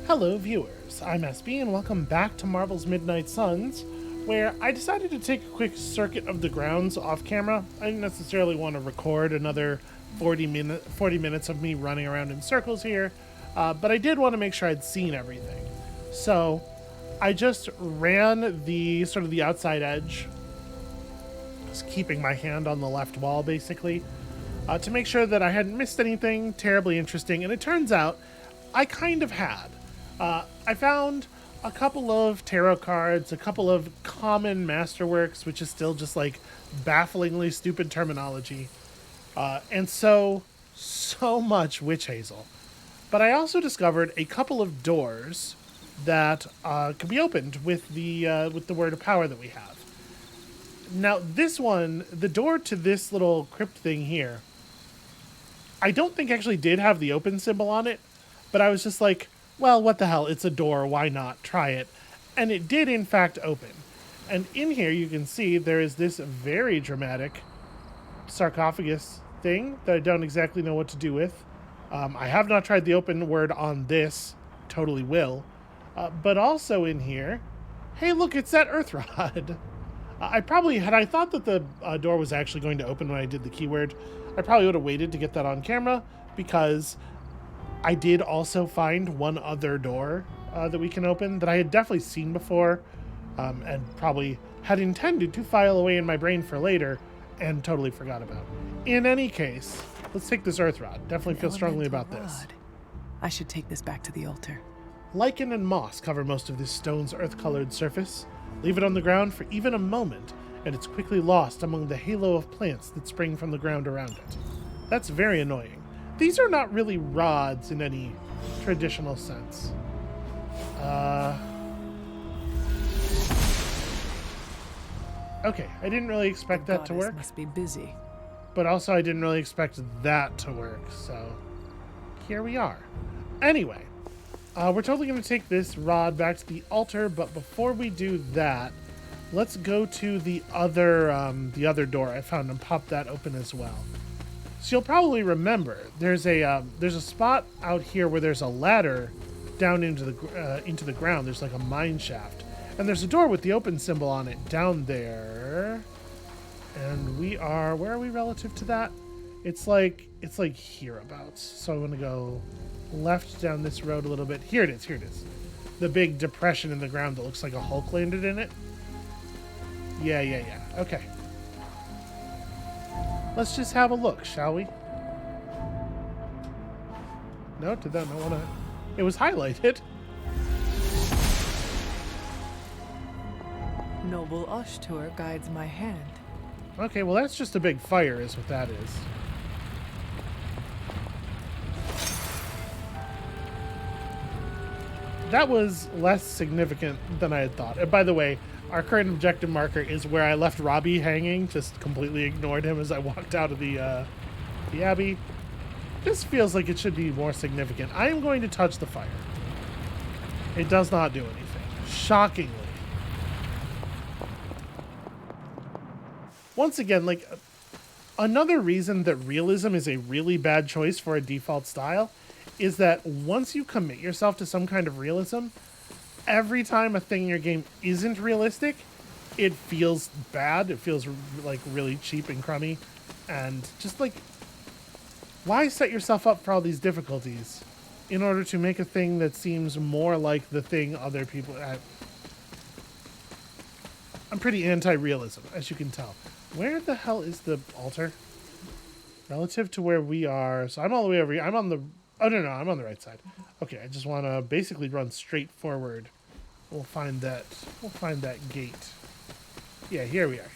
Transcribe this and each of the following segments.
Hello viewers, I'm SB and welcome back to Marvel's Midnight Suns, where I decided to take a quick circuit of the grounds off camera. I didn't necessarily want to record another 40 minutes of me running around in circles here, but I did want to make sure I'd seen everything. So I just ran the sort of the outside edge, just keeping my hand on the left wall basically, to make sure that I hadn't missed anything terribly interesting, and it turns out I kind of had. I found a couple of tarot cards, a couple of common masterworks, which is still just like bafflingly stupid terminology, and so much witch hazel. But I also discovered a couple of doors that could be opened with the word of power that we have. Now, this one, the door to this little crypt thing here, I don't think actually did have the open symbol on it, but I was just like, well, what the hell, it's a door, why not, try it. And it did in fact open. And in here you can see there is this very dramatic sarcophagus thing that I don't exactly know what to do with. I have not tried the open word on this, totally will. But also in here, hey look, it's that earth rod. I probably, had I thought that the door was actually going to open when I did the keyword, I probably would have waited to get that on camera, because I did also find one other door that we can open that I had definitely seen before, and probably had intended to file away in my brain for later and totally forgot about. In any case, let's take this earth rod. Definitely feel strongly about this. I should take this back to the altar. Lichen and moss cover most of this stone's earth-colored surface. Leave it on the ground for even a moment, and it's quickly lost among the halo of plants that spring from the ground around it. That's very annoying. These are not really rods in any traditional sense. Okay, I didn't really expect that to work. Must be busy. But also I didn't really expect that to work, so here we are. Anyway, we're totally going to take this rod back to the altar, but before we do that, let's go to the other door I found and pop that open as well. So you'll probably remember there's a spot out here where there's a ladder down into the ground. There's like a mine shaft, and there's a door with the open symbol on it down there. And where are we relative to that? It's like hereabouts. So I'm gonna go left down this road a little bit. Here it is. The big depression in the ground that looks like a Hulk landed in it. Yeah. Okay. Let's just have a look, shall we? No, did that not want to... It was highlighted. Noble Ashtur guides my hand. Okay, well that's just a big fire is what that is. That was less significant than I had thought. And by the way, our current objective marker is where I left Robbie hanging. Just completely ignored him as I walked out of the Abbey. This feels like it should be more significant. I am going to touch the fire. It does not do anything. Shockingly. Once again, like, another reason that realism is a really bad choice for a default style is that once you commit yourself to some kind of realism, every time a thing in your game isn't realistic, it feels bad. It feels like really cheap and crummy. And just like, why set yourself up for all these difficulties in order to make a thing that seems more like the thing other people... I'm pretty anti-realism, as you can tell. Where the hell is the altar? Relative to where we are. So I'm all the way over here. I'm on the... Oh, no, I'm on the right side. Okay, I just want to basically run straight forward. We'll find that gate. Yeah, here we are.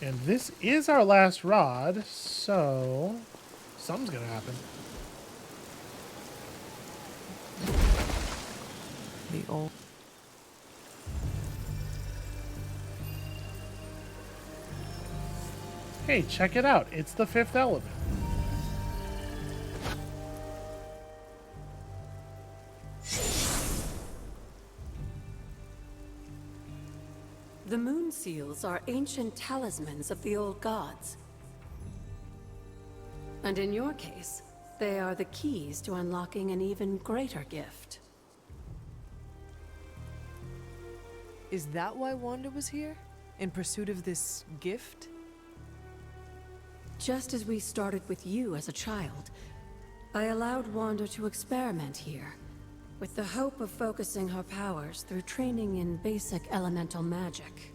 And this is our last rod, so something's gonna happen. The old... Hey, check it out. It's the fifth element. The moon seals are ancient talismans of the old gods. And in your case, They are the keys to unlocking an even greater gift. Is that why Wanda was here? In pursuit of this gift? Just as we started with you as a child, I allowed Wanda to experiment here, with the hope of focusing her powers through training in basic elemental magic.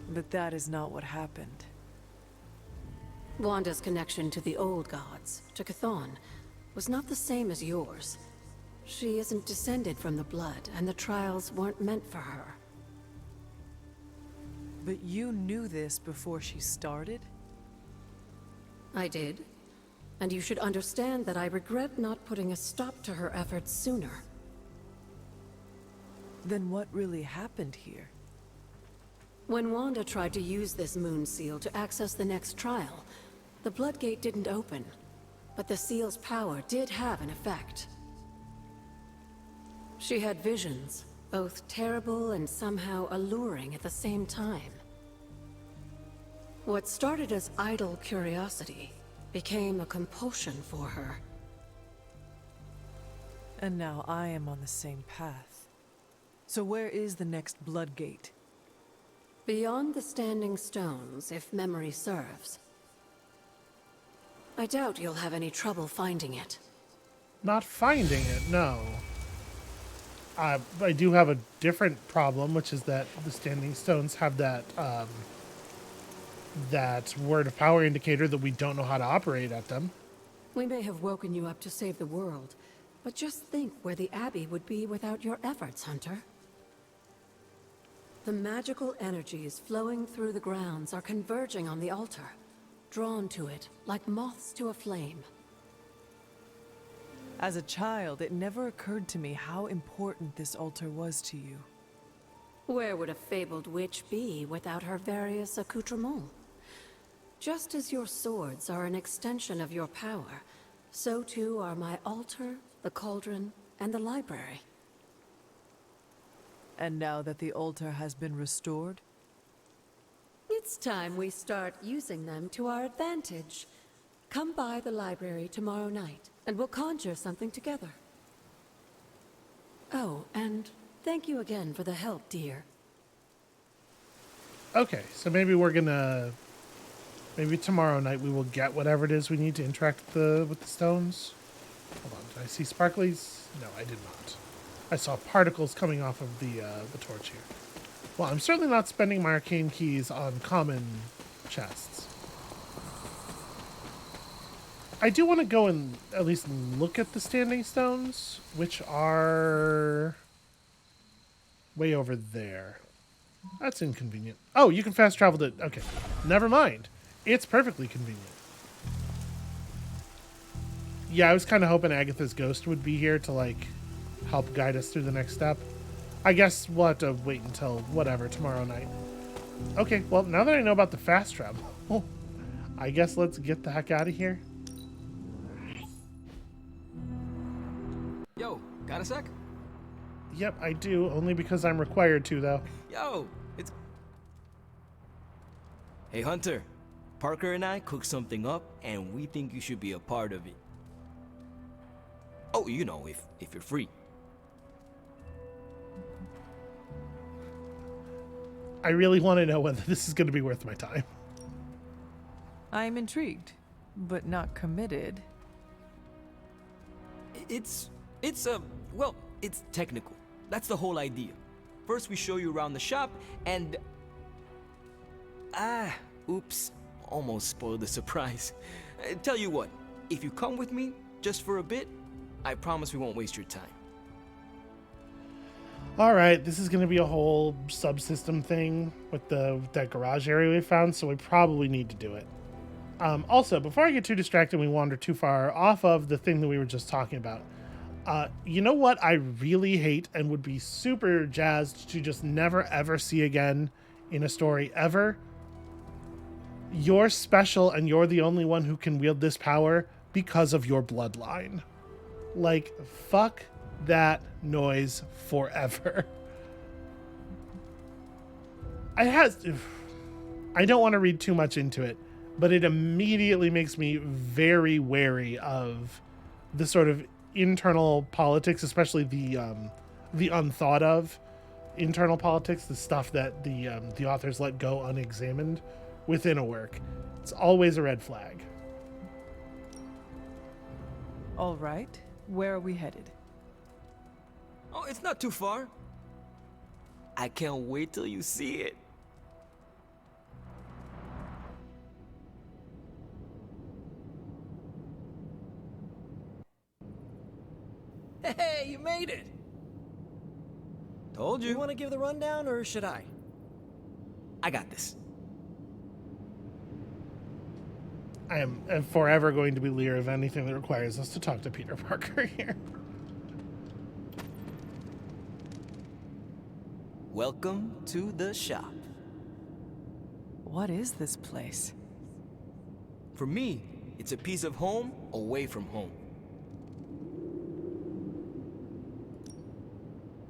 But that is not what happened. Wanda's connection to the old gods, to Chthon, was not the same as yours. She isn't descended from the blood, and the trials weren't meant for her. But you knew this before she started? I did. And you should understand that I regret not putting a stop to her efforts sooner. Then what really happened here? When Wanda tried to use this moon seal to access the next trial, the Bloodgate didn't open, but the seal's power did have an effect. She had visions, both terrible and somehow alluring at the same time. What started as idle curiosity became a compulsion for her. And now I am on the same path. So where is the next Bloodgate? Beyond the Standing Stones, if memory serves. I doubt you'll have any trouble finding it. Not finding it, no. I do have a different problem, which is that the Standing Stones have that that word of power indicator that we don't know how to operate at them. We may have woken you up to save the world, but just think where the Abbey would be without your efforts, Hunter. The magical energies flowing through the grounds are converging on the altar, drawn to it like moths to a flame. As a child, it never occurred to me how important this altar was to you. Where would a fabled witch be without her various accoutrements? Just as your swords are an extension of your power, so too are my altar, the cauldron, and the library. And now that the altar has been restored? It's time we start using them to our advantage. Come by the library tomorrow night, and we'll conjure something together. Oh, and thank you again for the help, dear. Okay, so maybe we're gonna... Maybe tomorrow night we will get whatever it is we need to interact with the stones. Hold on, did I see sparklies? No, I did not. I saw particles coming off of the torch here. Well, I'm certainly not spending my arcane keys on common chests. I do want to go and at least look at the Standing Stones, which are way over there. That's inconvenient. Oh, you can fast travel to... Okay, never mind. It's perfectly convenient. Yeah, I was kind of hoping Agatha's ghost would be here to, like, help guide us through the next step. I guess we'll have to wait until, whatever, tomorrow night. Okay, well, now that I know about the fast travel, I guess let's get the heck out of here. Yo, got a sec? Yep, I do, only because I'm required to, though. Yo, it's... Hey, Hunter. Parker and I cooked something up, and we think you should be a part of it. Oh, you know, if you're free. I really want to know whether this is going to be worth my time. I am intrigued, but not committed. It's well, it's technical. That's the whole idea. First, we show you around the shop, and... oops. Almost spoiled the surprise. Tell you what, if you come with me, just for a bit, I promise we won't waste your time. All right, this is going to be a whole subsystem thing with that garage area we found, so we probably need to do it. Also, before I get too distracted and we wander too far off of the thing that we were just talking about, you know what I really hate and would be super jazzed to just never ever see again in a story ever? You're special and you're the only one who can wield this power because of your bloodline. Like, fuck that noise forever. I don't want to read too much into it, but it immediately makes me very wary of the sort of internal politics, especially the unthought of internal politics, the stuff that the authors let go unexamined within a work. It's always a red flag. All right. Where are we headed? Oh, it's not too far. I can't wait till you see it. Hey, you made it! Told You you. want to give the rundown, or should I? I got this. I am forever going to be leery of anything that requires us to talk to Peter Parker here. Welcome to the shop. What is this place? For me, it's a piece of home away from home.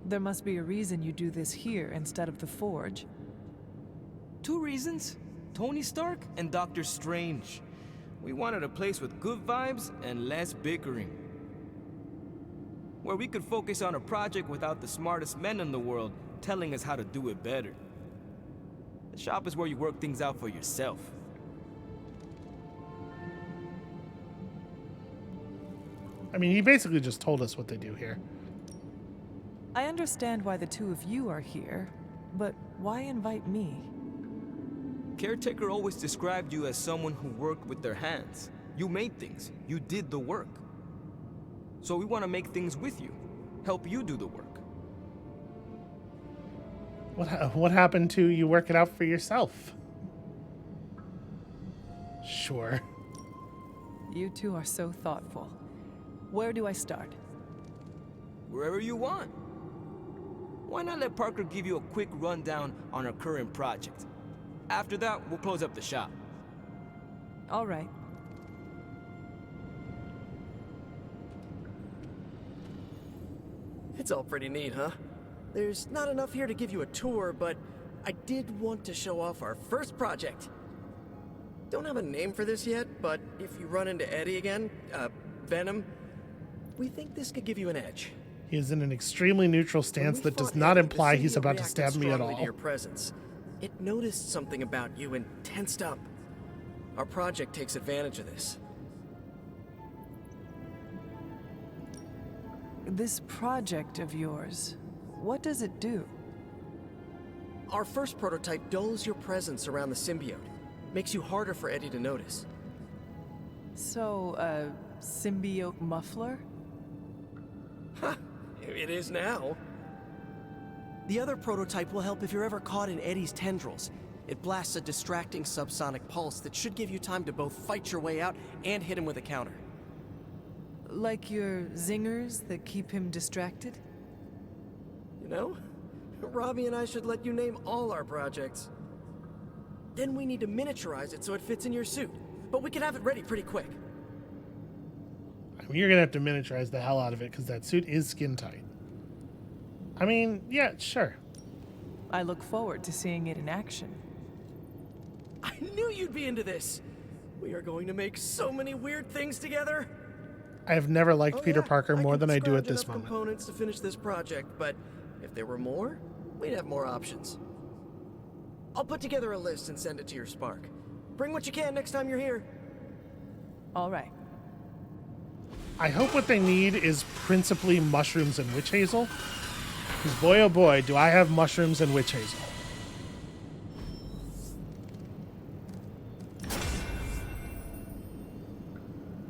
There must be a reason you do this here instead of the Forge. 2 reasons: Tony Stark and Doctor Strange. We wanted a place with good vibes and less bickering, where we could focus on a project without the smartest men in the world telling us how to do it better. The shop is where you work things out for yourself. I mean, he basically just told us what they do here. I understand why the two of you are here, but why invite me? Caretaker always described you as someone who worked with their hands. You made things. You did the work. So we want to make things with you. Help you do the work. What happened to you work it out for yourself? Sure. You two are so thoughtful. Where do I start? Wherever you want. Why not let Parker give you a quick rundown on our current project? After that, we'll close up the shop. All right. It's all pretty neat, huh? There's not enough here to give you a tour, but I did want to show off our first project. Don't have a name for this yet, but if you run into Eddie again, Venom, we think this could give you an edge. He is in an extremely neutral stance that does not imply he's about to stab me at all. To your presence. It noticed something about you and tensed up. Our project takes advantage of this. This project of yours, what does it do? Our first prototype dulls your presence around the symbiote. Makes you harder for Eddie to notice. So, a symbiote muffler? Ha! It is now. The other prototype will help if you're ever caught in Eddie's tendrils. It blasts a distracting subsonic pulse that should give you time to both fight your way out and hit him with a counter. Like your zingers that keep him distracted? You know, Robbie and I should let you name all our projects. Then we need to miniaturize it so it fits in your suit. But we can have it ready pretty quick. I mean, you're going to have to miniaturize the hell out of it because that suit is skin tight. I mean, yeah, sure. I look forward to seeing it in action. I knew you'd be into this. We are going to make so many weird things together. I have never liked Peter Parker more than I do at could this scrounge enough moment. components to finish this project, but if there were more, we'd have more options. I'll put together a list and send it to your Spark. Bring what you can next time you're here. All right. I hope what they need is principally mushrooms and witch hazel. Because boy, oh boy, do I have mushrooms and witch hazel.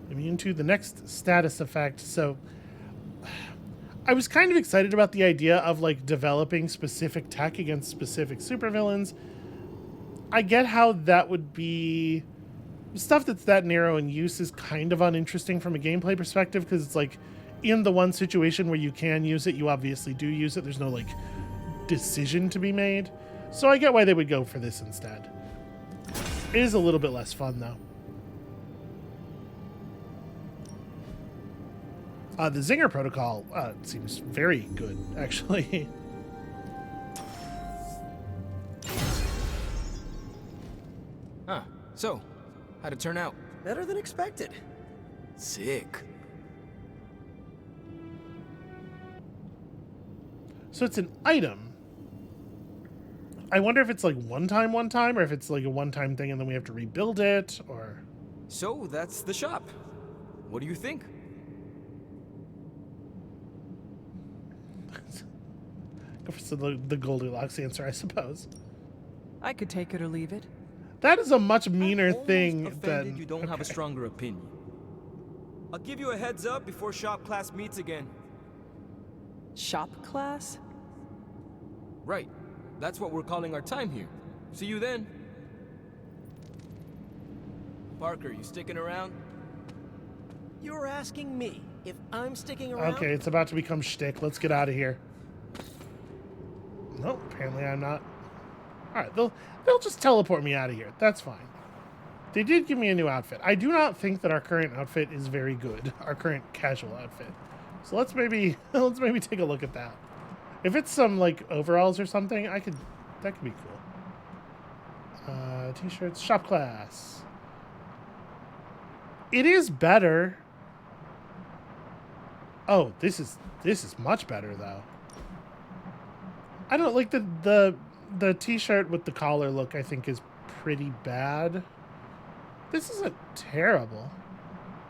Immune to the next status effect. So I was kind of excited about the idea of like developing specific tech against specific supervillains. I get how that would be stuff that's that narrow in use is kind of uninteresting from a gameplay perspective because it's like in the one situation where you can use it, you obviously do use it. There's no like decision to be made. So I get why they would go for this instead. It is a little bit less fun though. The Zinger protocol seems very good, actually. Huh. So, How'd it turn out? Better than expected. Sick. So it's an item. I wonder if it's like one time, or if it's like a one-time thing and then we have to rebuild it, or... So that's the shop. What do you think? Go for the Goldilocks answer, I suppose. I could take it or leave it. That is a much meaner I'm almost thing offended than... you don't have a stronger opinion. I'll give you a heads up before shop class meets again. Shop class? Right. That's what we're calling our time here. See you then. Parker, you sticking around? You're asking me if I'm sticking around? Okay, it's about to become shtick. Let's get out of here. Nope, apparently I'm not. Alright, they'll just teleport me out of here. That's fine. They did give me a new outfit. I do not think that our current outfit is very good. Our current casual outfit. So let's maybe take a look at that. If it's some like overalls or something, that could be cool. T-shirts, shop class. It is better. Oh, this is much better though. I don't like the t-shirt with the collar look. I think is pretty bad. This isn't terrible.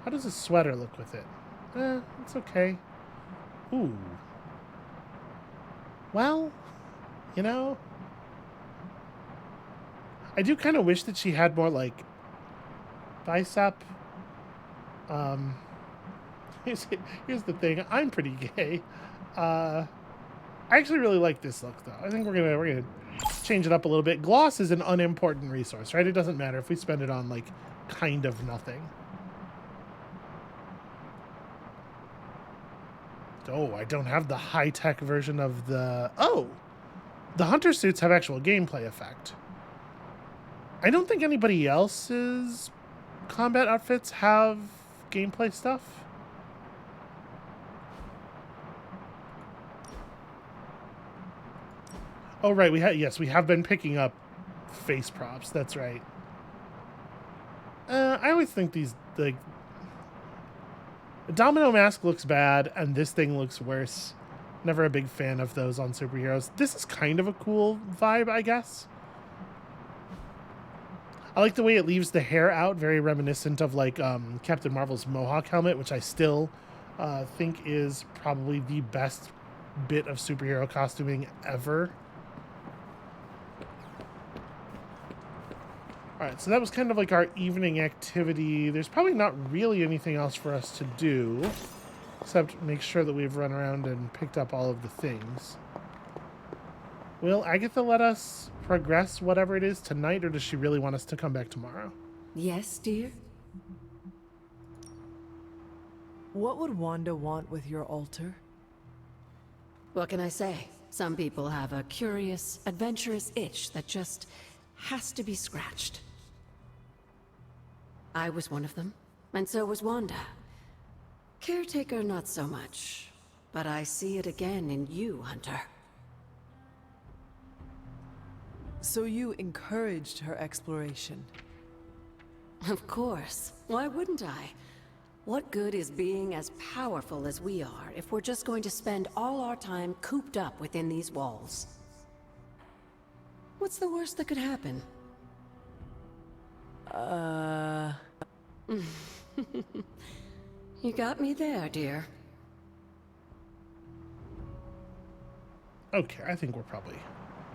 How does a sweater look with it? It's okay. Ooh. Well, you know, I do kind of wish that she had more like bicep. Here's the thing. I'm pretty gay. I actually really like this look though. I think we're gonna change it up a little bit. Gloss is an unimportant resource, right? It doesn't matter if we spend it on like kind of nothing. Oh, I don't have the high-tech version of the... Oh! The hunter suits have actual gameplay effect. I don't think anybody else's combat outfits have gameplay stuff. Oh, right. We have been picking up face props. That's right. I always think these... like. The Domino mask looks bad, and this thing looks worse. Never a big fan of those on superheroes. This is kind of a cool vibe, I guess. I like the way it leaves the hair out, very reminiscent of like Captain Marvel's Mohawk helmet, which I still think is probably the best bit of superhero costuming ever. Alright, so that was kind of like our evening activity. There's probably not really anything else for us to do, except make sure that we've run around and picked up all of the things. Will Agatha let us progress whatever it is tonight, or does she really want us to come back tomorrow? Yes, dear? What would Wanda want with your altar? What can I say? Some people have a curious, adventurous itch that just has to be scratched. I was one of them, and so was Wanda. Caretaker, not so much. But I see it again in you, Hunter. So you encouraged her exploration? Of course. Why wouldn't I? What good is being as powerful as we are if we're just going to spend all our time cooped up within these walls? What's the worst that could happen? You got me there, dear. Okay, I think we're probably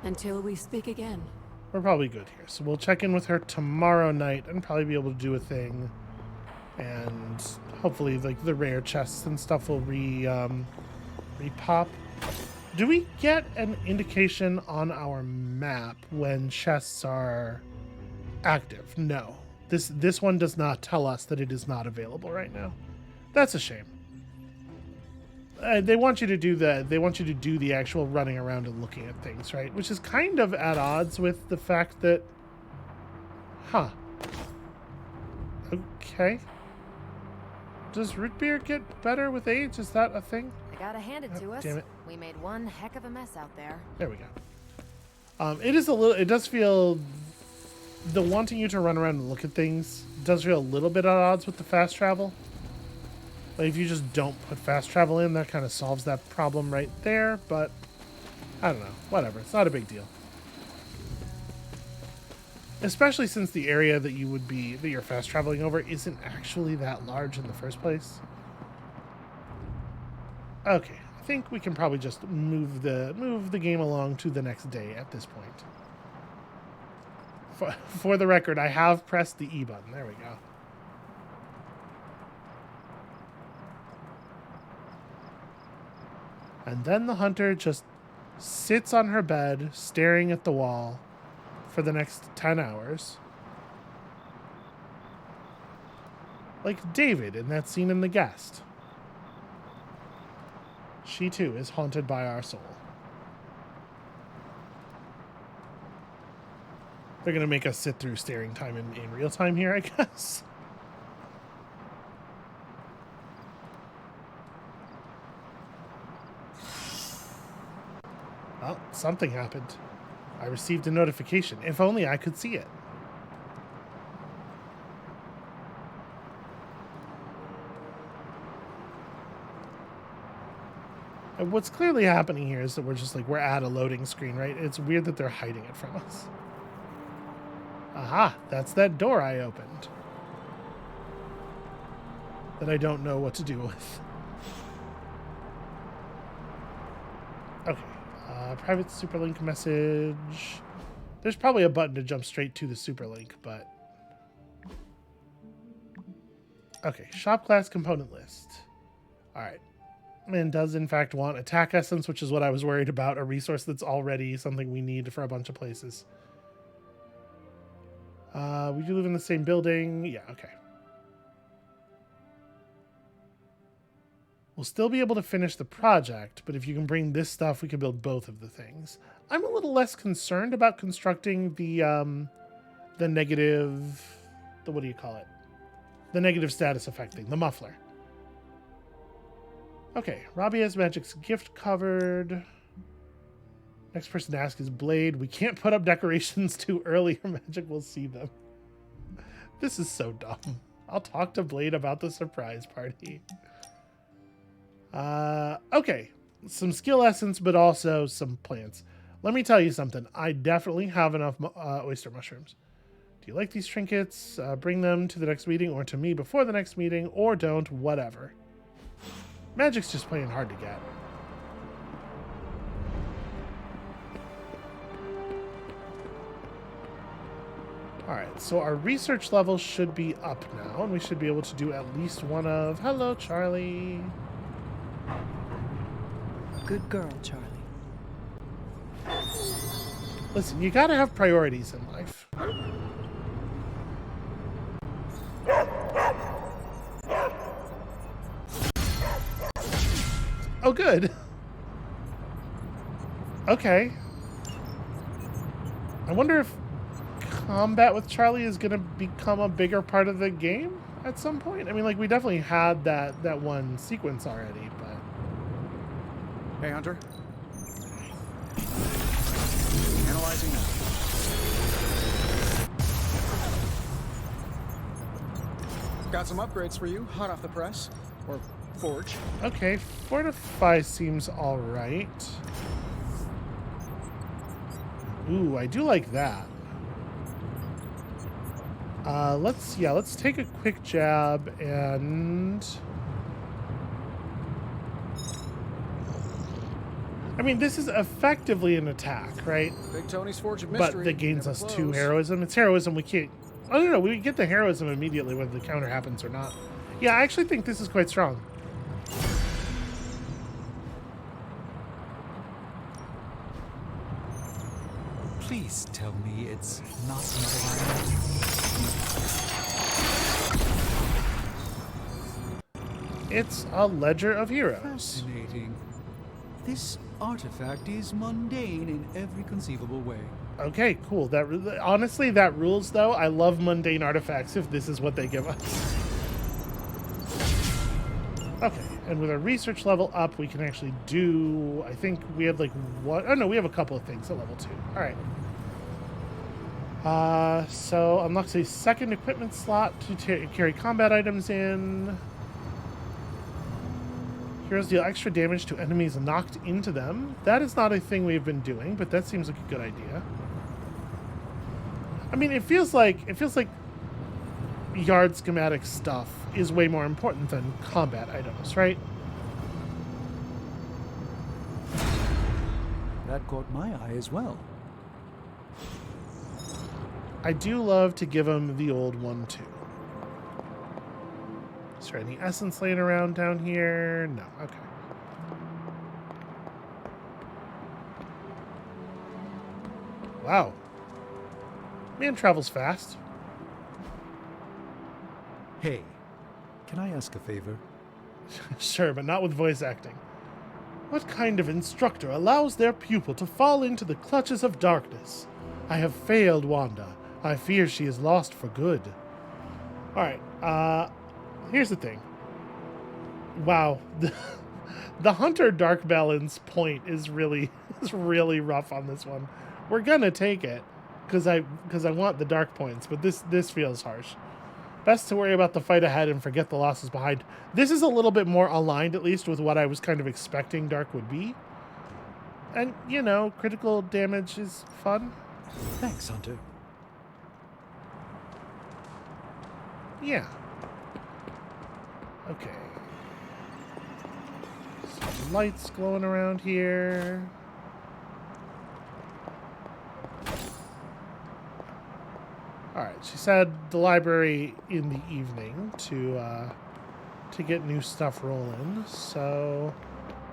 Until we speak again. good here. So we'll check in with her tomorrow night and probably be able to do a thing. And hopefully like the rare chests and stuff will re-pop. Do we get an indication on our map when chests are active? No. This one does not tell us that it is not available right now. That's a shame. They want you to do the actual running around and looking at things, right? Which is kind of at odds with the fact that... Huh. Okay. Does root beer get better with age? Is that a thing? I gotta hand it to us. Damn it. We made one heck of a mess out there. There we go. It does feel the wanting you to run around and look at things does feel a little bit at odds with the fast travel. Like if you just don't put fast travel in, that kind of solves that problem right there, but I don't know. Whatever. It's not a big deal. Especially since the area that you're fast traveling over isn't actually that large in the first place. Okay, I think we can probably just move the game along to the next day at this point. For the record, I have pressed the E button. There we go. And then the hunter just sits on her bed, staring at the wall for the next 10 hours. Like David in that scene in The Guest. She too is haunted by our soul. They're going to make us sit through staring time in real time here, I guess. Well, something happened. I received a notification. If only I could see it. And what's clearly happening here is that we're at a loading screen, right? It's weird that they're hiding it from us. Aha, that's that door I opened. That I don't know what to do with. Okay. Private superlink message. There's probably a button to jump straight to the superlink, but... Okay, shop class component list. Alright. And does in fact want attack essence, which is what I was worried about. A resource that's already something we need for a bunch of places. We do live in the same building. Yeah, okay. We'll still be able to finish the project, but if you can bring this stuff, we can build both of the things. I'm a little less concerned about constructing the negative... what do you call it? The negative status effect thing, the muffler. Okay, Robbie has Magic's gift covered. Next person to ask is Blade. We can't put up decorations too early or Magic will see them. This is so dumb. I'll talk to Blade about the surprise party. Okay. Some skill essence, but also some plants. Let me tell you something. I definitely have enough oyster mushrooms. Do you like these trinkets? Bring them to the next meeting or to me before the next meeting, or don't, whatever. Magic's just playing hard to get. Alright, so our research level should be up now, and we should be able to do at least one of... Hello, Charlie. Good girl, Charlie. Listen, you gotta have priorities in life. Oh, good. Okay. I wonder if combat with Charlie is going to become a bigger part of the game at some point. I mean, like, we definitely had that one sequence already, but... Hey, Hunter. Analyzing now. Got some upgrades for you, hot off the press. Or forge. Okay, Fortify seems alright. Ooh, I do like that. Let's take a quick jab and... I mean, this is effectively an attack, right? Big Tony's Forge of Mystery. But that gains Never us close. 2 heroism. It's heroism we can't... I don't know, we get the heroism immediately whether the counter happens or not. Yeah, I actually think this is quite strong. Please tell me it's not another It's a Ledger of Heroes. Fascinating. This artifact is mundane in every conceivable way. Okay, cool. Honestly, that rules, though. I love mundane artifacts if this is what they give us. Okay, and with our research level up, we can actually do... I think we have, like, one... Oh, no, we have a couple of things at level 2. All right. So unlocks a second equipment slot to carry combat items in. Heroes deal extra damage to enemies knocked into them. That is not a thing we've been doing, but that seems like a good idea. I mean, it feels like yard schematic stuff is way more important than combat items, right? That caught my eye as well. I do love to give him the old one too. Is there any essence laying around down here? No. Okay. Wow. Man travels fast. Hey, can I ask a favor? Sure, but not with voice acting. What kind of instructor allows their pupil to fall into the clutches of darkness? I have failed Wanda. I fear she is lost for good. Alright, here's the thing. Wow. The Hunter Dark Balance point is really rough on this one. We're gonna take it, because I want the dark points, but this feels harsh. Best to worry about the fight ahead and forget the losses behind. This is a little bit more aligned, at least, with what I was kind of expecting Dark would be. And, you know, critical damage is fun. Thanks, Hunter. Yeah. Okay. Some lights glowing around here. Alright, she said the library in the evening to get new stuff rolling. So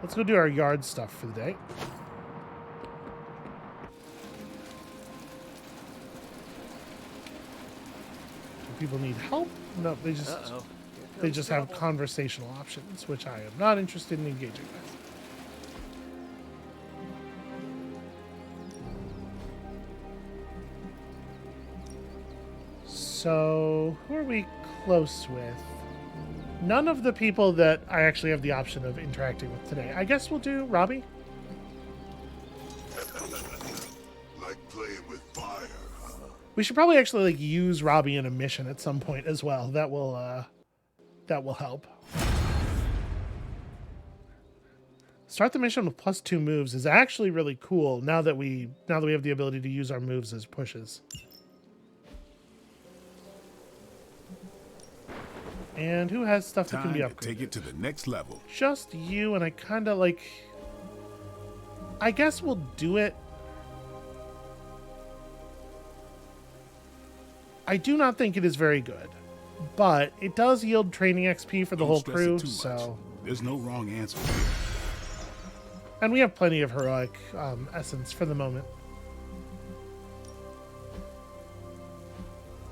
let's go do our yard stuff for the day. Do people need help? No, they just have conversational options, which I am not interested in engaging with. So, who are we close with? None of the people that I actually have the option of interacting with today. I guess we'll do Robbie. Like playing with fire, huh? We should probably actually use Robbie in a mission at some point as well. That will help. Start the mission with +2 moves is actually really cool now that we have the ability to use our moves as pushes. And who has stuff that can be upgraded? Take it to the next level. Just you, and I kind of I guess we'll do it. I do not think it is very good, but it does yield training XP for the whole crew, so... There's no wrong answer. And we have plenty of heroic essence for the moment.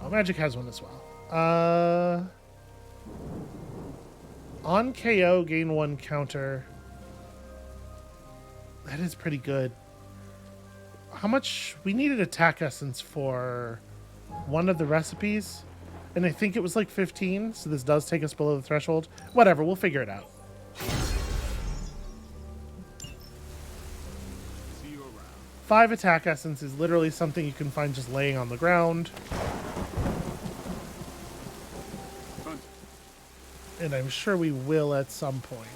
Oh, Magic has one as well. On KO, gain 1 counter. That is pretty good. How much? We needed attack essence for one of the recipes, and I think it was 15, so this does take us below the threshold. Whatever, we'll figure it out. See you around. 5 attack essence is literally something you can find just laying on the ground. And I'm sure we will at some point.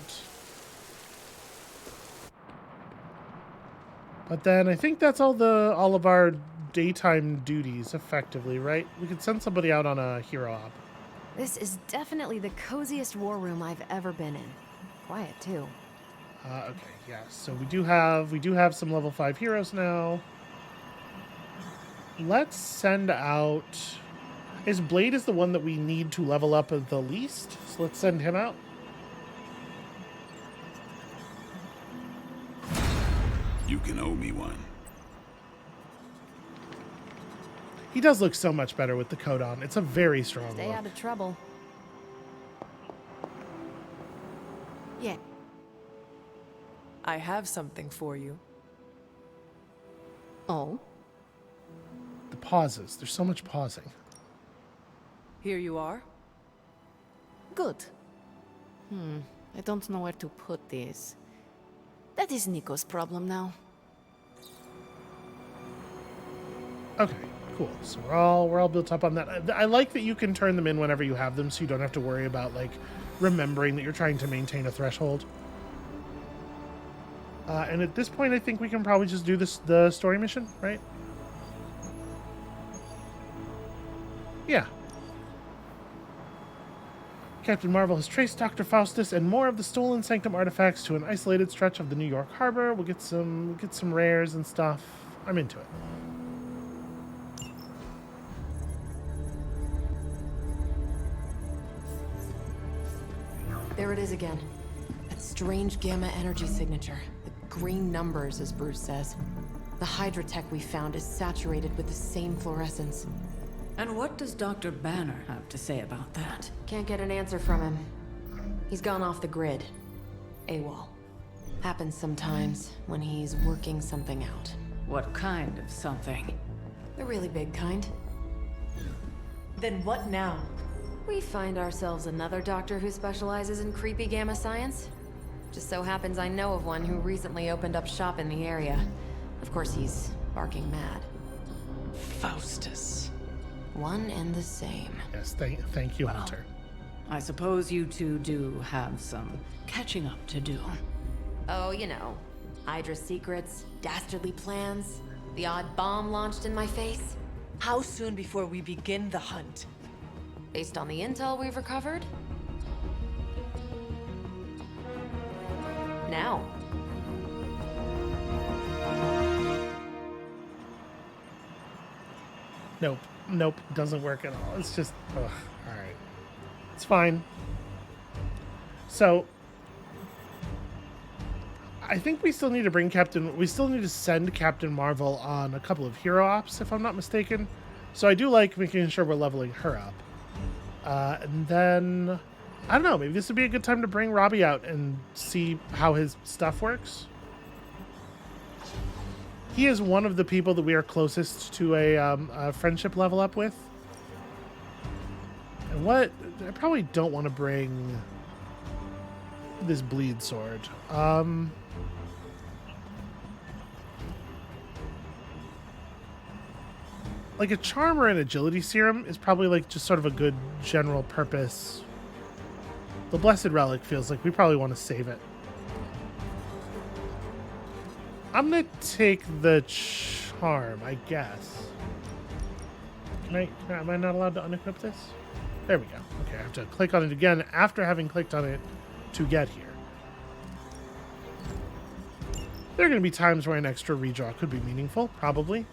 But then I think that's all of our daytime duties, effectively, right? We could send somebody out on a hero op. This is definitely the coziest war room I've ever been in. Quiet too. Okay, yeah. So we do have some level 5 heroes now. Let's send out. Blade is the one that we need to level up at the least, so let's send him out. You can owe me one. He does look so much better with the coat on. It's a very strong Stay look. out of trouble. Yeah. I have something for you. Oh? The pauses. There's so much pausing. Here you are. Good. I don't know where to put this. That is Nico's problem now. Okay, Cool. So we're all built up on that. I like that you can turn them in whenever you have them, so you don't have to worry about like remembering that you're trying to maintain a threshold. And at this point, I think we can probably just do the story mission, right? Yeah. Captain Marvel has traced Dr. Faustus and more of the stolen Sanctum artifacts to an isolated stretch of the New York harbor. We'll get some rares and stuff. I'm into it. There it is again. That strange gamma energy signature. The green numbers, as Bruce says. The Hydra tech we found is saturated with the same fluorescence. And what does Dr. Banner have to say about that? Can't get an answer from him. He's gone off the grid. AWOL. Happens sometimes when he's working something out. What kind of something? The really big kind. Then what now? We find ourselves another doctor who specializes in creepy gamma science. Just so happens I know of one who recently opened up shop in the area. Of course, he's barking mad. Faustus. One and the same. Yes, thank you, Hunter. I suppose you two do have some catching up to do. Oh, you know. Hydra secrets, dastardly plans, the odd bomb launched in my face. How soon before we begin the hunt? Based on the intel we've recovered? Now. Nope, doesn't work at all. It's just, ugh, all right. It's fine. So, I think we still need to send Captain Marvel on a couple of hero ops, if I'm not mistaken. So I do like making sure we're leveling her up. And then, I don't know, maybe this would be a good time to bring Robbie out and see how his stuff works. He is one of the people that we are closest to a friendship level up with. And what? I probably don't want to bring this bleed sword. Like a charm or an agility serum is probably like just sort of a good general purpose. The Blessed Relic feels like we probably want to save it. I'm gonna take the charm, I guess. Am I not allowed to unequip this? There we go. Okay, I have to click on it again after having clicked on it to get here. There are going to be times where an extra redraw could be meaningful, probably.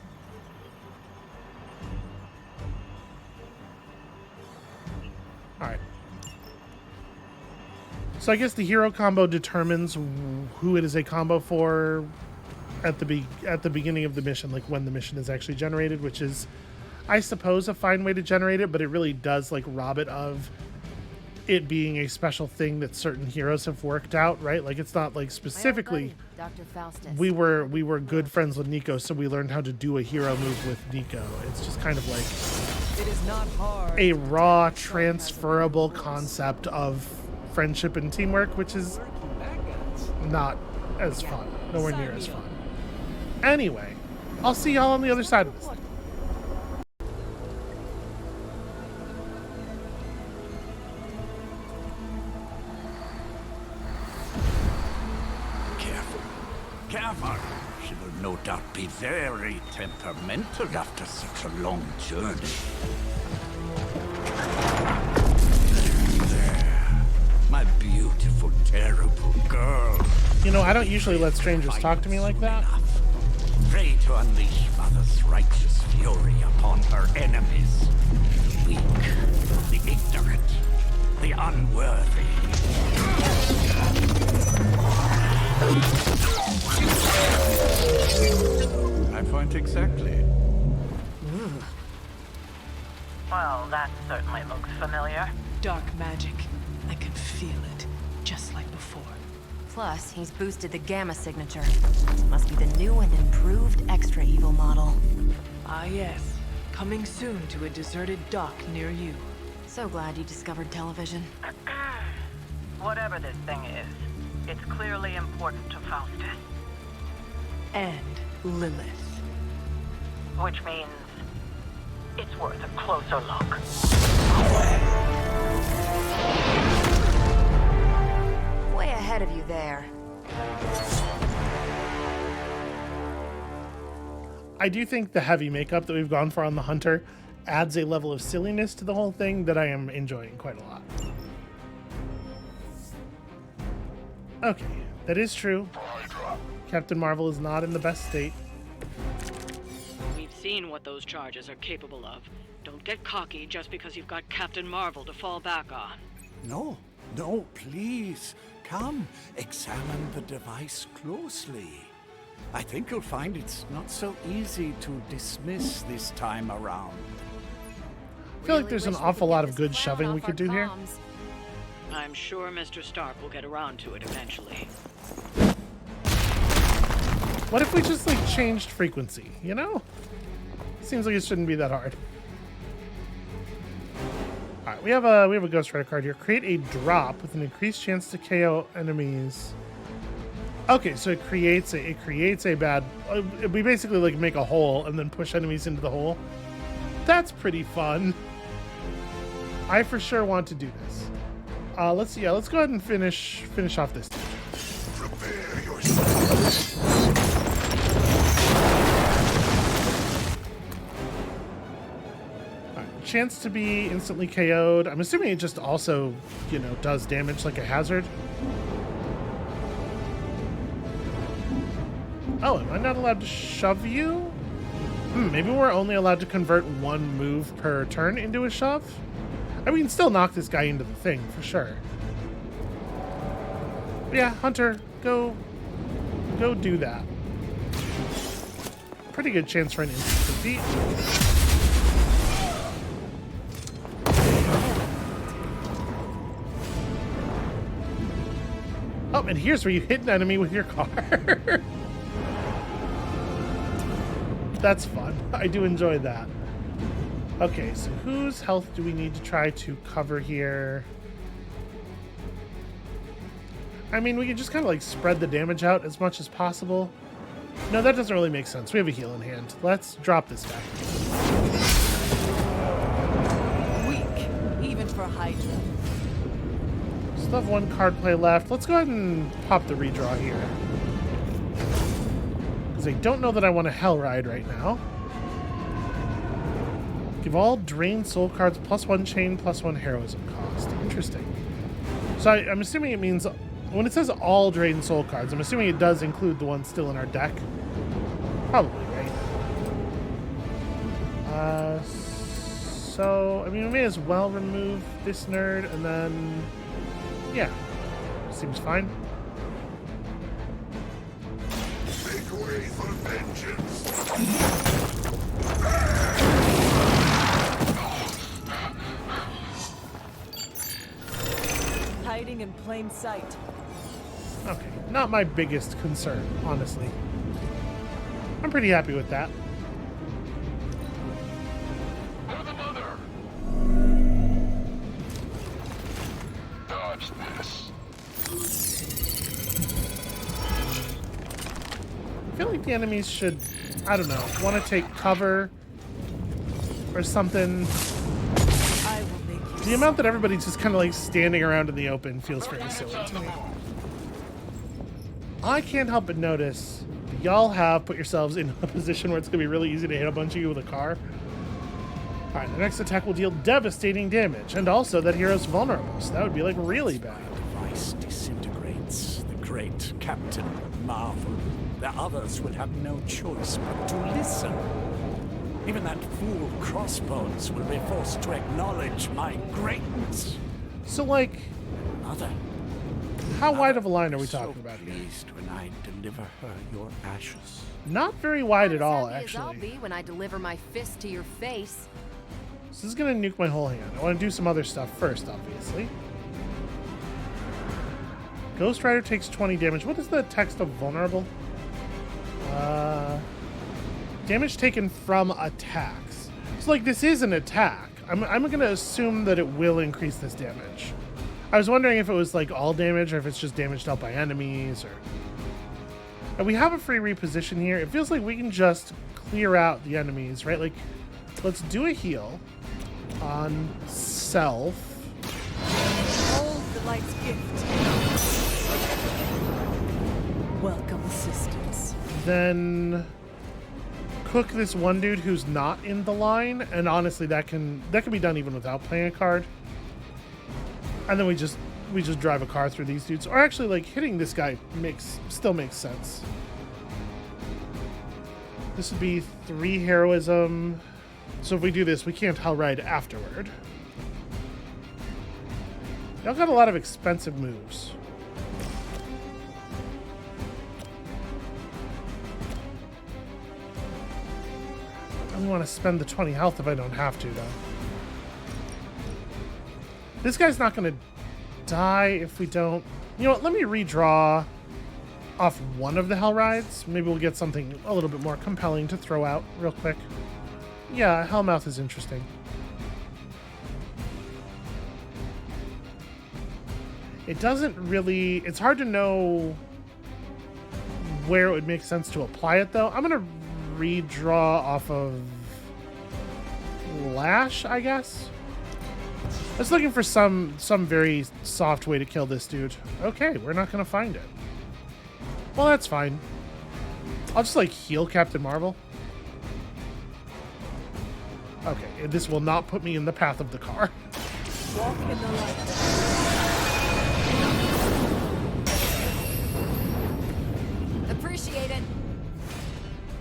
Alright. So I guess the hero combo determines who it is a combo for at the beginning of the mission, like when the mission is actually generated, which is, I suppose, a fine way to generate it, but it really does like rob it of it being a special thing that certain heroes have worked out, right? Like it's not like specifically Dr. Faustus. we were good friends with Nico, so we learned how to do a hero move with Nico. It's just kind of like It is not hard. a raw transferable concept of friendship and teamwork, which is not as fun. Nowhere near as fun. Anyway, I'll see y'all on the other side of this. Careful. She will no doubt be very temperamental after such a long journey. There. My beautiful, terrible girl. You know, I don't usually let strangers talk to me like that. Pray to unleash Mother's righteous fury upon her enemies. The weak, the ignorant, the unworthy. I point exactly. Well, that certainly looks familiar. Dark magic. I can feel it, just like before. Plus, he's boosted the gamma signature. Must be the new and improved extra evil model. Ah yes, coming soon to a deserted dock near you. So glad you discovered television. Whatever this thing is, it's clearly important to Faustus. And Lilith. Which means It's worth a closer look. Way ahead of you there. I do think the heavy makeup that we've gone for on the Hunter adds a level of silliness to the whole thing that I am enjoying quite a lot. Okay, that is true. Captain Marvel is not in the best state. We've seen what those charges are capable of. Don't get cocky just because you've got Captain Marvel to fall back on. No, no, please. Come, examine the device closely. I think you'll find it's not so easy to dismiss this time around. I feel like there's an awful lot of good shoving we could do here. I'm sure Mr. Stark will get around to it eventually. What if we just like changed frequency, you know? Seems like it shouldn't be that hard. Alright, we have a Ghost Rider card here. Create a drop with an increased chance to KO enemies. Okay, so it creates a bad. We basically like make a hole and then push enemies into the hole. That's pretty fun. I for sure want to do this. Let's go ahead and finish off this. Prepare yourself. Chance to be instantly KO'd. I'm assuming it just also, you know, does damage like a hazard. Oh, am I not allowed to shove you? Maybe we're only allowed to convert one move per turn into a shove? I mean, we can still knock this guy into the thing, for sure. But yeah, Hunter, go do that. Pretty good chance for an instant defeat. Oh, and here's where you hit an enemy with your car. That's fun. I do enjoy that. Okay, so whose health do we need to try to cover here? I mean, we can just kind of like spread the damage out as much as possible. No, that doesn't really make sense. We have a heal in hand. Let's drop this guy. Weak, even for Hydra. Still have one card play left. Let's go ahead and pop the redraw here. Because I don't know that I want to Hell Ride right now. Give all drained soul cards +1 chain, +1 heroism cost. Interesting. So I'm assuming it means, when it says all drained soul cards, I'm assuming it does include the ones still in our deck. Probably, right? So, I mean, we may as well remove this nerd, and then, yeah, seems fine. Make way for vengeance. Hiding in plain sight. Okay, not my biggest concern, honestly. I'm pretty happy with that. For the mother. Dodge this. I feel like the enemies should, I don't know, want to take cover or something. I will make you. The amount that everybody's just kind of like standing around in the open feels very silly to me. I can't help but notice that y'all have put yourselves in a position where it's going to be really easy to hit a bunch of you with a car. Alright, the next attack will deal devastating damage, and also that hero's vulnerable, so that would be like really bad. The device disintegrates. The great Captain Marvel. The others will have no choice but to listen. Even that fool Crossbones will be forced to acknowledge my greatness. So like, Mother. how wide of a line are we so talking about here? pleased when I deliver her your ashes. Not very wide at all, As happy as I'll actually. be when I deliver my fist to your face. So this is going to nuke my whole hand. I want to do some other stuff first, obviously. Ghost Rider takes 20 damage. What is the text of vulnerable? Damage taken from attacks. So, like, this is an attack. I'm going to assume that it will increase this damage. I was wondering if it was, like, all damage or if it's just damage dealt by enemies or... And we have a free reposition here. It feels like we can just clear out the enemies, right? Like, let's do a heal on self. Hold the light's gift. Welcome assistance. Then cook this one dude who's not in the line, and honestly that can be done even without playing a card. And then we just drive a car through these dudes. Or actually, like, hitting this guy still makes sense. This would be 3 heroism. So if we do this, we can't hell ride afterward. Y'all got a lot of expensive moves. I don't want to spend the 20 health if I don't have to, though. This guy's not going to die if we don't... You know what? Let me redraw off one of the hell rides. Maybe we'll get something a little bit more compelling to throw out real quick. Yeah, Hellmouth is interesting. It doesn't really... It's hard to know where it would make sense to apply it, though. I'm going to redraw off of Lash, I guess. I was looking for some very soft way to kill this dude. Okay, we're not going to find it. Well, that's fine. I'll just, like, heal Captain Marvel. Okay, this will not put me in the path of the car. Walk in the light. Appreciate it.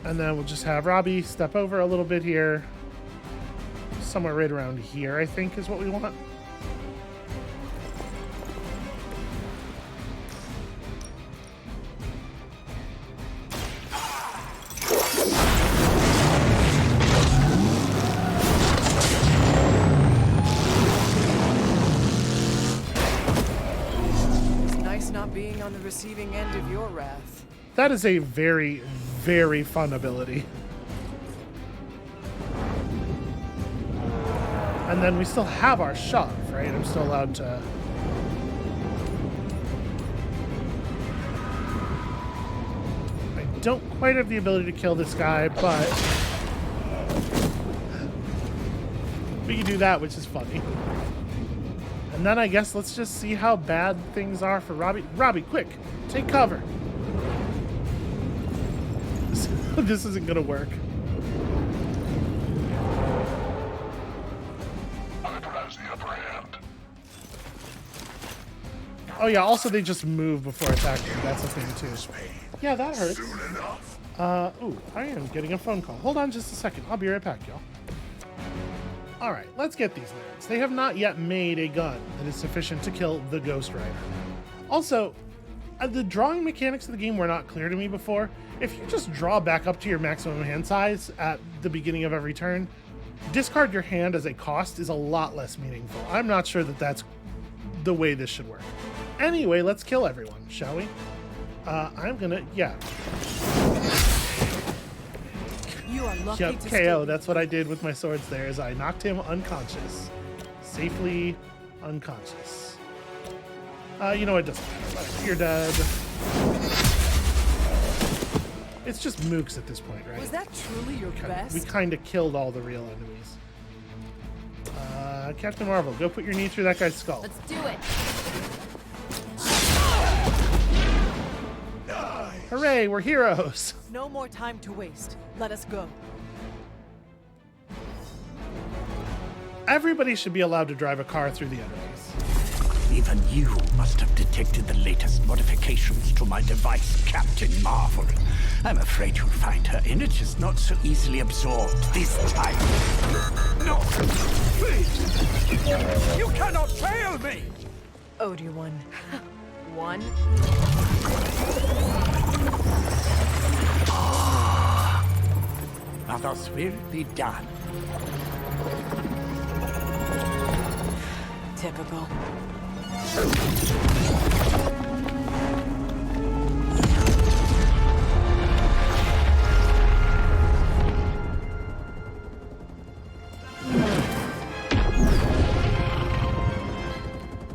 And then we'll just have Robbie step over a little bit here. Somewhere right around here, I think, is what we want. It's nice not being on the receiving end of your wrath. That is a very, very fun ability. And then we still have our shove, right? I'm still allowed to... I don't quite have the ability to kill this guy, but... we can do that, which is funny. And then I guess let's just see how bad things are for Robbie. Robbie, quick! Take cover! This isn't gonna work. Oh yeah, also they just move before attacking. That's a thing too. Yeah, that hurts. Ooh, I am getting a phone call. Hold on just a second. I'll be right back, y'all. Alright, let's get these nerds. They have not yet made a gun that is sufficient to kill the Ghost Rider. Also, the drawing mechanics of the game were not clear to me before. If you just draw back up to your maximum hand size at the beginning of every turn, discard your hand as a cost is a lot less meaningful. I'm not sure that that's the way this should work. Anyway, let's kill everyone, shall we? I'm gonna, yeah. You are lucky Yep, to KO. That's what I did with my swords there, is I knocked him unconscious. Safely unconscious. You know, it doesn't matter. You're dead. It's just mooks at this point, right? Was that truly your best? We kind of killed all the real enemies. Captain Marvel, go put your knee through that guy's skull. Let's do it. Hooray, we're heroes! No more time to waste. Let us go. Everybody should be allowed to drive a car through the enemies. Even you must have detected the latest modifications to my device, Captain Marvel. I'm afraid you'll find her images not so easily absorbed this time. No! Please! You cannot fail me! Owed you one. One? Now thus will be done. Typical.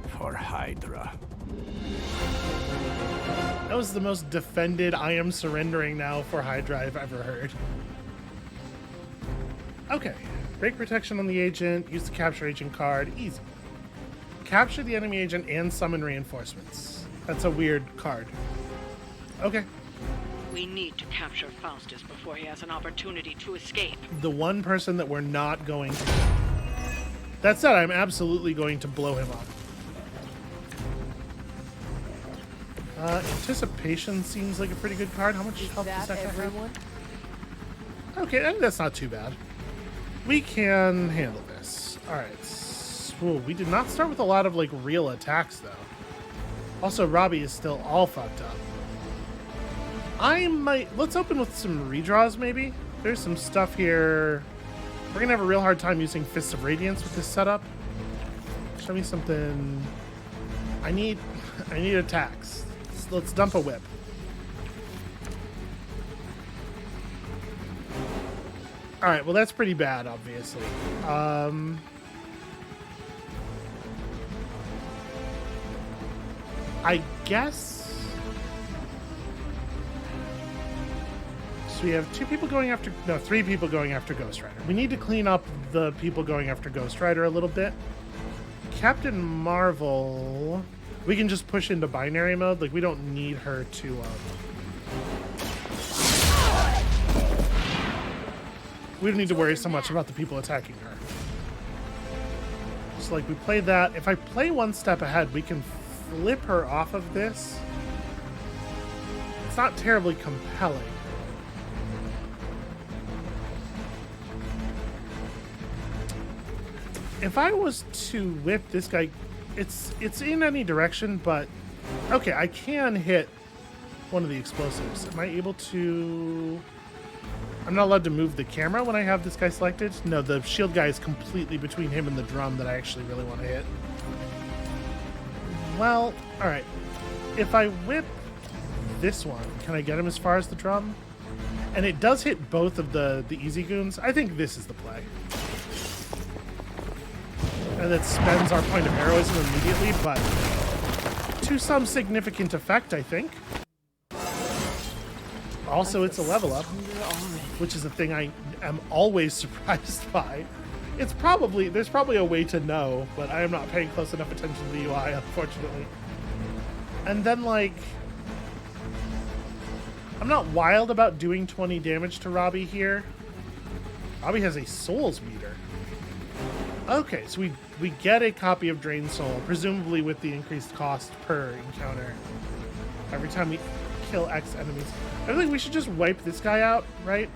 For Hydra. That was the most defended I am surrendering now for Hydra I've ever heard. Okay, Break protection on the agent. Use the capture agent card. Easy. Capture the enemy agent and summon reinforcements. That's a weird card. Okay. We need to capture Faustus before he has an opportunity to escape. The one person that we're not going to. That said, I'm absolutely going to blow him up. Anticipation seems like a pretty good card. How much health does that have? Okay, I think that's not too bad. We can handle this. Alright. Ooh, we did not start with a lot of, like, real attacks, though. Also, Robbie is still all fucked up. Let's open with some redraws, maybe? There's some stuff here. We're gonna have a real hard time using Fists of Radiance with this setup. Show me something. I need attacks. Let's dump a whip. Alright, well that's pretty bad, obviously. I guess... So we have 3 people going after Ghost Rider. We need to clean up the people going after Ghost Rider a little bit. Captain Marvel... We can just push into binary mode. Like, we don't need her to... We don't need to worry so much about the people attacking her. So, like, we played that. If I play one step ahead, we can flip her off of this. It's not terribly compelling. If I was to whip this guy, it's in any direction, but okay, I can hit one of the explosives. Am I able to... I'm not allowed to move the camera when I have this guy selected. No, the shield guy is completely between him and the drum that I actually really want to hit. Well, alright. If I whip this one, can I get him as far as the drum? And it does hit both of the easy goons. I think this is the play. And it spends our point of heroism immediately, but to some significant effect, I think. Also, it's a level up, which is a thing I am always surprised by. There's probably a way to know, but I am not paying close enough attention to the UI, unfortunately. And then, like, I'm not wild about doing 20 damage to Robbie here. Robbie has a souls meter. Okay, so we get a copy of Drain Soul, presumably with the increased cost per encounter. Every time we kill X enemies. I think we should just wipe this guy out, right?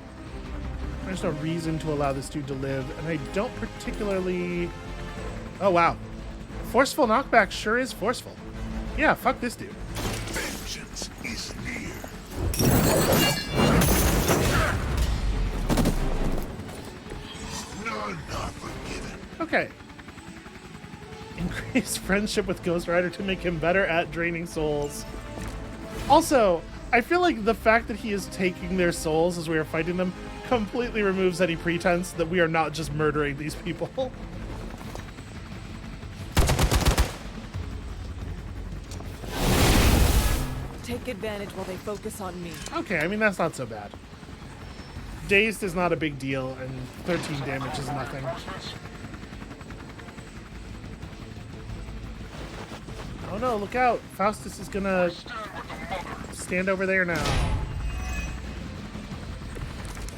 There's no reason to allow this dude to live, and I don't particularly... Oh, wow. Forceful knockback sure is forceful. Yeah, fuck this dude. Vengeance is near. None are forgiven. Okay. Increase friendship with Ghost Rider to make him better at draining souls. Also, I feel like the fact that he is taking their souls as we are fighting them completely removes any pretense that we are not just murdering these people. Take advantage while they focus on me. Okay, I mean, that's not so bad. Dazed is not a big deal, and 13 damage is nothing. Oh no, look out! Faustus is gonna stand over there now.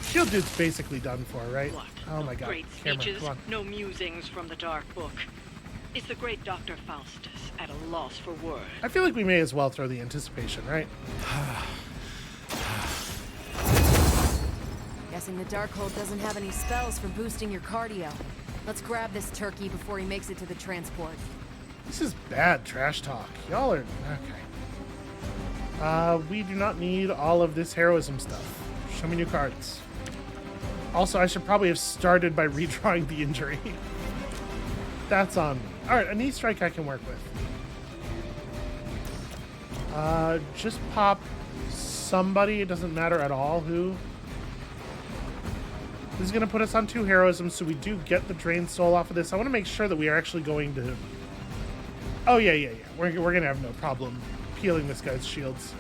Shield dude's basically done for, right? What? Oh my god. Great Camera, speeches, come on. no musings from the Dark Book. Is the great Dr. Faustus at a loss for words? I feel like we may as well throw the anticipation, right? Guessing the Darkhold doesn't have any spells for boosting your cardio. Let's grab this turkey before he makes it to the transport. This is bad trash talk. Y'all are... Okay. We do not need all of this heroism stuff. Show me new cards. Also, I should probably have started by redrawing the injury. That's on me. Alright, a knee strike I can work with. Just pop somebody. It doesn't matter at all who. This is going to put us on 2 heroism, so we do get the drained soul off of this. I want to make sure that we are actually going to... Oh, yeah. We're going to have no problem peeling this guy's shields.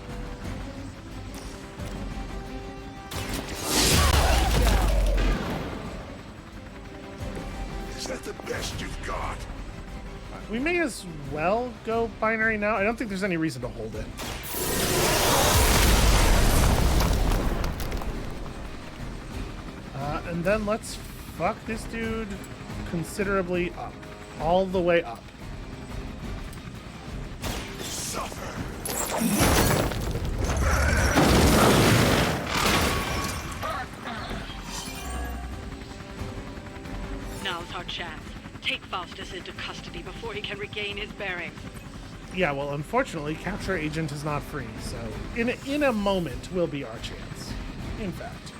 Is that the best you've got? We may as well go binary now. I don't think there's any reason to hold it. And then let's fuck this dude considerably up. All the way up. Suffer. Now's our chance. Take Faustus into custody before he can regain his bearings. Yeah, well, unfortunately, Capture Agent is not free, so in a moment will be our chance. In fact.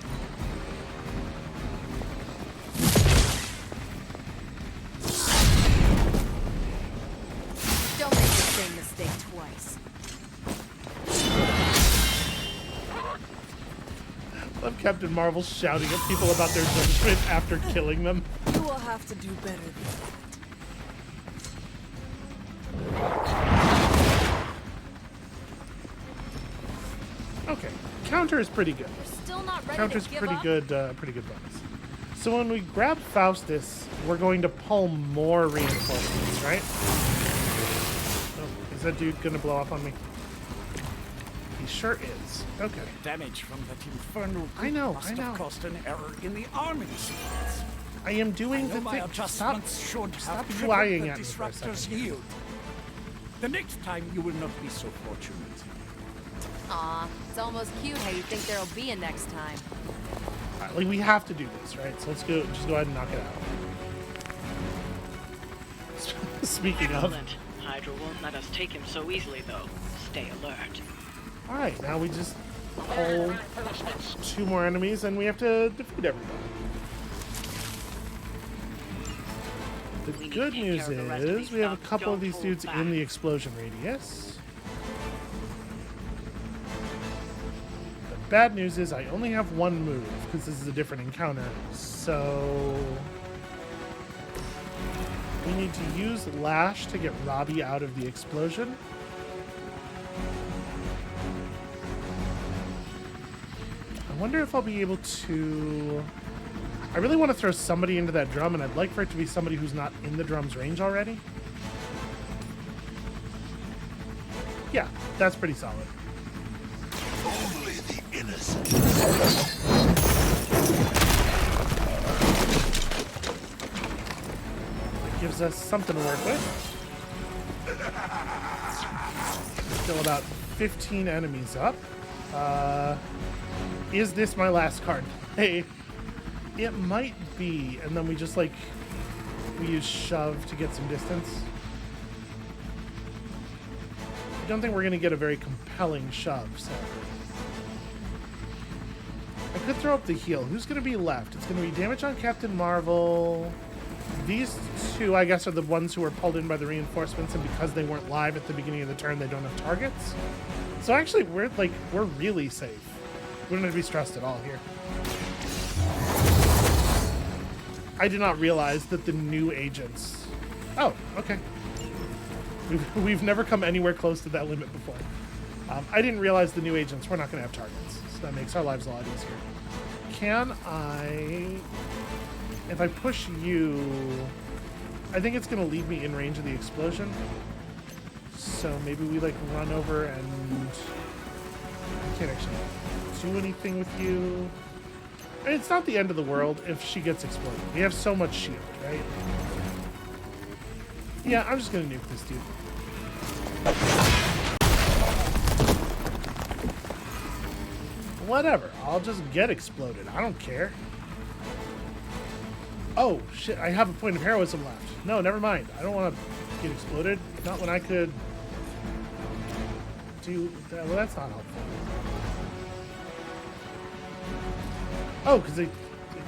Don't make the same mistake twice. Love Captain Marvel shouting at people about their judgment after killing them. You will have to do better than that. Okay, counter is pretty good. Still not ready Counter's to give pretty up? good, pretty good bonus. So when we grab Faustus, we're going to pull more reinforcements, right? Oh, is that dude gonna blow up on me? He sure is. Okay. Damage from that infernal I know, must I know. have caused an error in the arming sequence. I am doing I know the my thing. adjustments should Stop have triggered flying the at me for a disruptor's second. yield. The next time you will not be so fortunate. Aw, it's almost cute how you think there'll be a next time. Alright, like we have to do this, right? So let's go. Just go ahead and knock it out. Speaking of. Excellent. Hydra won't let us take him so easily, though. Stay alert. Alright, now we just pull 2 more enemies and we have to defeat everybody. The We need to good take news care of the rest of is these we have a thugs. couple of Don't these hold dudes back. in the explosion radius. The bad news is I only have 1 move because this is a different encounter. So we need to use Lash to get Robbie out of the explosion. I wonder if I'll be able to... I really want to throw somebody into that drum, and I'd like for it to be somebody who's not in the drum's range already. Yeah, that's pretty solid. Only the innocent. It gives us something to work with. Still about 15 enemies up. Is this my last card play? It might be, and then we just like we use shove to get some distance. I don't think we're gonna get a very compelling shove, so I could throw up the heal. Who's gonna be left? It's gonna be damage on Captain Marvel. These 2, I guess, are the ones who were pulled in by the reinforcements, and because they weren't live at the beginning of the turn, they don't have targets. So actually, we're really safe. We don't have to be stressed at all here. I did not realize that the new agents... Oh, okay. We've never come anywhere close to that limit before. I didn't realize the new agents were not going to have targets, so that makes our lives a lot easier. Can I... If I push you... I think it's going to leave me in range of the explosion. So maybe we, like, run over and... I can't actually do anything with you. I mean, it's not the end of the world if she gets exploded. We have so much shield, right? Yeah, I'm just gonna nuke this dude. Whatever, I'll just get exploded. I don't care. Oh, shit, I have a point of heroism left. No, never mind. I don't want to get exploded. Not when I could do that. Well, that's not helpful. Oh, because they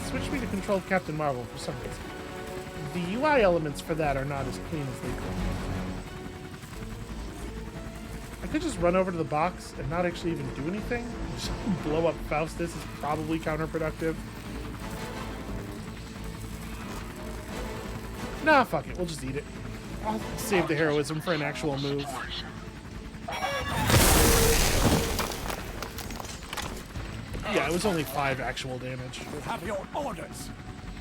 switched me to control Captain Marvel for some reason. The UI elements for that are not as clean as they could. I could just run over to the box and not actually even do anything. Just blow up Faustus is probably counterproductive. Nah, fuck it. We'll just eat it. I'll save the heroism for an actual move. Yeah, it was only 5 actual damage. You have your orders.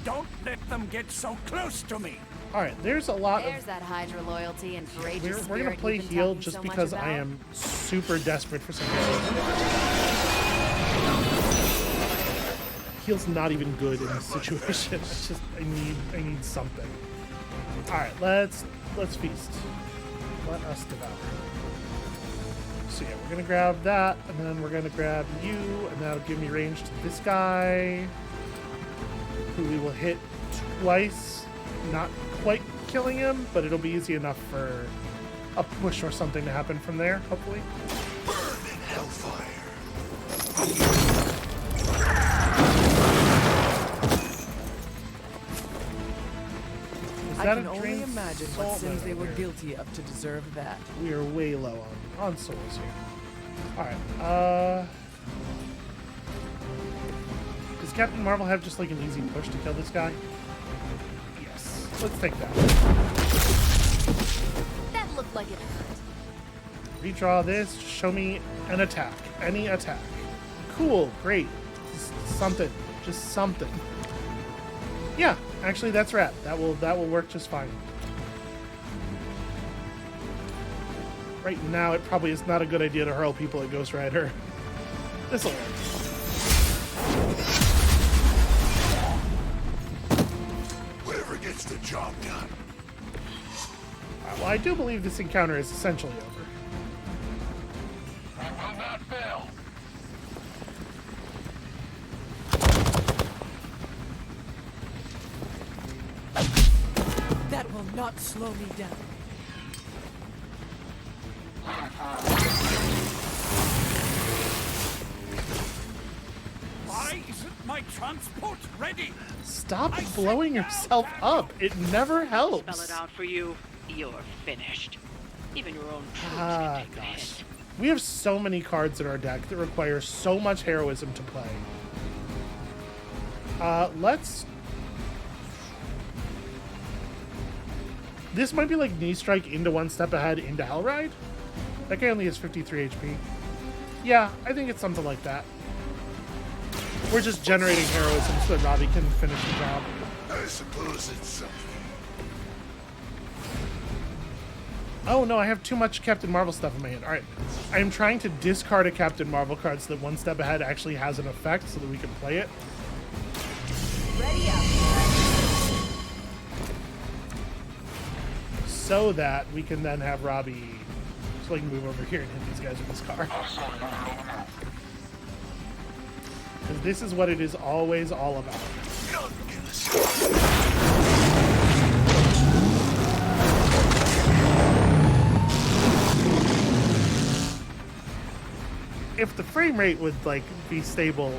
Don't let them get so close to me. All right, there's a lot There's of... that Hydra loyalty and courageous We're gonna play heal just because I am super desperate for some heal. Heal's not even good in this situation. It's just I need something. All right, let's feast. Let us devour. So yeah, we're gonna grab that, and then we're gonna grab you, and that'll give me range to this guy, who we will hit twice. Not quite killing him, but it'll be easy enough for a push or something to happen from there, hopefully. Burn in hellfire. I can only imagine what sins they were guilty of to deserve that. We are way low on souls here. Alright, does Captain Marvel have just like an easy push to kill this guy? Yes. Let's take that. That looked like it hurt. Redraw this, show me an attack. Any attack. Cool, great. Just something. Just something. Yeah, actually that's rad. That will work just fine. Right now it probably is not a good idea to hurl people at Ghost Rider. This'll work. Whatever gets the job done. Alright, well I do believe this encounter is essentially over. I will not fail. That will not slow me down. Why isn't my transport ready? Stop blowing yourself up. It never helps. Spell it out for you. You're finished. Even your own troops Ah, can take the gosh. hit. We have so many cards in our deck that require so much heroism to play. Let's... This might be like Knee Strike into One Step Ahead into Hellride. That guy only has 53 HP. Yeah, I think it's something like that. We're just generating heroism so that Robbie can finish the job. I suppose it's something. Oh no, I have too much Captain Marvel stuff in my hand. Alright, I am trying to discard a Captain Marvel card so that One Step Ahead actually has an effect so that we can play it. Ready up. So that we can then have Robbie, so I can move over here and hit these guys with this car. Because this is what it is always all about. If the frame rate would like be stable,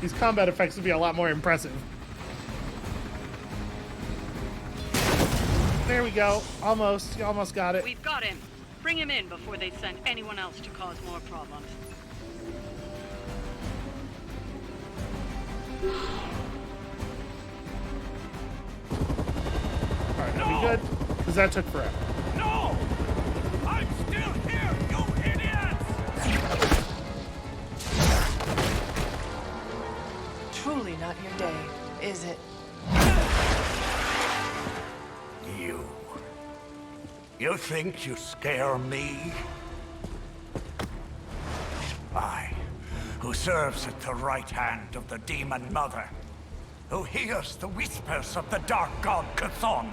these combat effects would be a lot more impressive. There we go. Almost. You almost got it. We've got him. Bring him in before they send anyone else to cause more problems. Alright, that'll be good. Because that took forever. No! I'm still here, you idiots! Truly not your day, is it? You think you scare me? I, who serves at the right hand of the Demon Mother, who hears the whispers of the Dark God Chthon,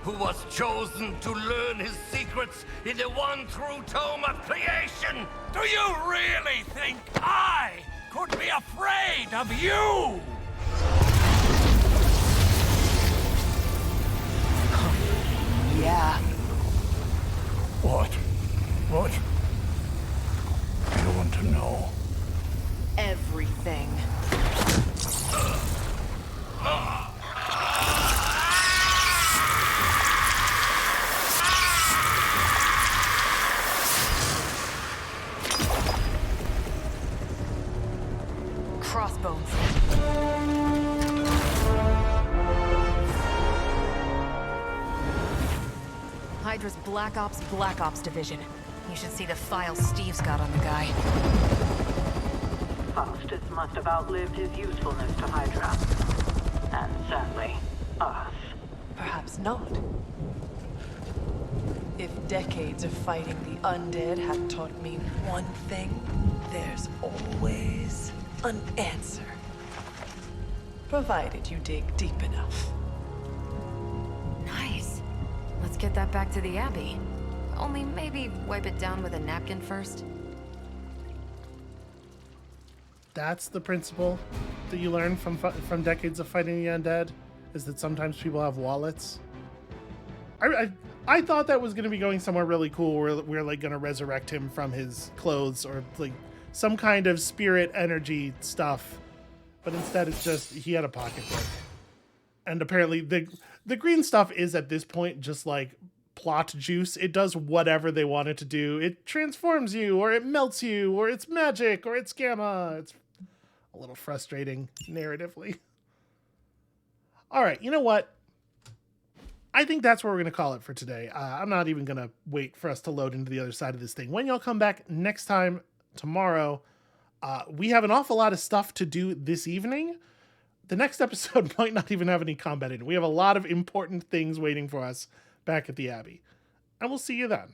who was chosen to learn his secrets in the one true tome of creation. Do you really think I could be afraid of you? Yeah. What? You want to know? Everything. Crossbones. Hydra's Black Ops Division. You should see the file Steve's got on the guy. Faustus must have outlived his usefulness to Hydra. And certainly, us. Perhaps not. If decades of fighting the undead have taught me one thing, there's always an answer. Provided you dig deep enough. Nice. Let's get that back to the Abbey. Only maybe wipe it down with a napkin first. That's the principle that you learn from decades of fighting the undead, is that sometimes people have wallets. I thought that was going to be going somewhere really cool where we're like going to resurrect him from his clothes or like some kind of spirit energy stuff. But instead it's just he had a pocketbook. And apparently the green stuff is at this point just like plot juice. It does whatever they want it to do. It transforms you, or it melts you, or it's magic, or it's gamma. It's a little frustrating narratively. All right, you know what? I think that's where we're going to call it for today. I'm not even going to wait for us to load into the other side of this thing. When y'all come back next time, tomorrow, we have an awful lot of stuff to do this evening. The next episode might not even have any combat in it. We have a lot of important things waiting for us back at the Abbey. And we'll see you then.